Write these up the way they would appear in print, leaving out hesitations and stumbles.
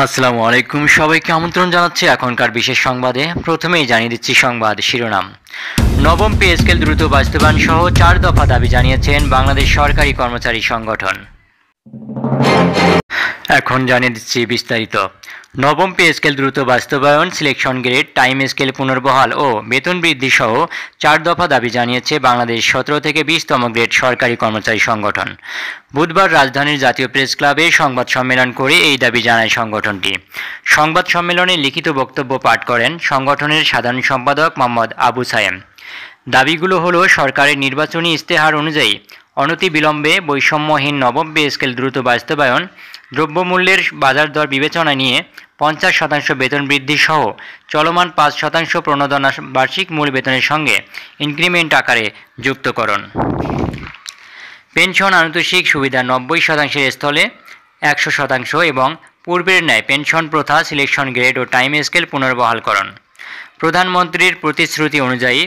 আসসালামু আলাইকুম, সবাইকে আমন্ত্রণ জানাচ্ছি এখনকার বিশেষ সংবাদে। প্রথমেই জানিয়ে দিচ্ছি সংবাদ শিরোনাম। নবম পে স্কেল দ্রুত বাস্তবায়ন সহ 4 দফা দাবি জানিয়েছেন বাংলাদেশ সরকারি কর্মচারী সংগঠন। এখন জানিয়ে দিচ্ছি বিস্তারিত। নবম পে স্কেল দ্রুত বাস্তবায়ন, সিলেকশন গ্রেড, টাইম স্কেল পুনর্বহাল ও বেতন বৃদ্ধি সহ 4 দফা দাবি জানিয়েছে বাংলাদেশ 17 থেকে 20তম গ্রেড সরকারি কর্মচারী সংগঠন। বুধবার রাজধানীর জাতীয় প্রেস ক্লাবে সংবাদ সম্মেলন করে এই দাবি জানায় সংগঠনটি। সংবাদ সম্মেলনে লিখিত বক্তব্য পাঠ করেন সংগঠনের সাধারণ সম্পাদক মোহাম্মদ আবু সায়েম। দাবিগুলো হলো সরকারের নির্বাচনী ইস্তেহার অনুযায়ী অনতিবিলম্বে বৈষম্যহীন নবম পে স্কেল দ্রুত বাস্তবায়ন, দ্রব্যমূল্যের বাজার দর বিবেচনা নিয়ে 50% বেতন বৃদ্ধি সহ চলমান 5% প্রণোদনা বার্ষিক মূল বেতনের সঙ্গে ইনক্রিমেন্ট আকারে যুক্তকরণ। পেনশন আনুতোষিক সুবিধা 90% স্থলে 100% এবং পূর্বের ন্যায় পেনশন প্রথা, সিলেকশন গ্রেড ও টাইম স্কেল পুনর্বহালকরণ। প্রধানমন্ত্রীর প্রতিশ্রুতি অনুযায়ী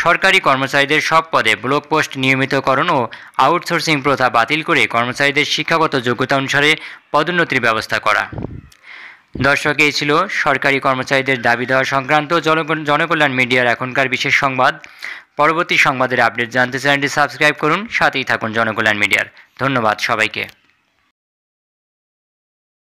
সরকারি কর্মচারীদের সব পদে ব্লক পোস্ট নিয়মিতকরণ ও আউটসোর্সিং প্রথা বাতিল করে কর্মচারীদের শিক্ষাগত যোগ্যতা অনুসারে পদোন্নতির ব্যবস্থা করা। দর্শক, এই ছিল সরকারি কর্মচারীদের দাবি দেওয়া সংক্রান্ত জনকল্যাণ মিডিয়ার এখনকার বিশেষ সংবাদ। পরবর্তী সংবাদের আপডেট জানতে চ্যানেলটি সাবস্ক্রাইব করুন, সাথেই থাকুন জনকল্যাণ মিডিয়ার। ধন্যবাদ সবাইকে।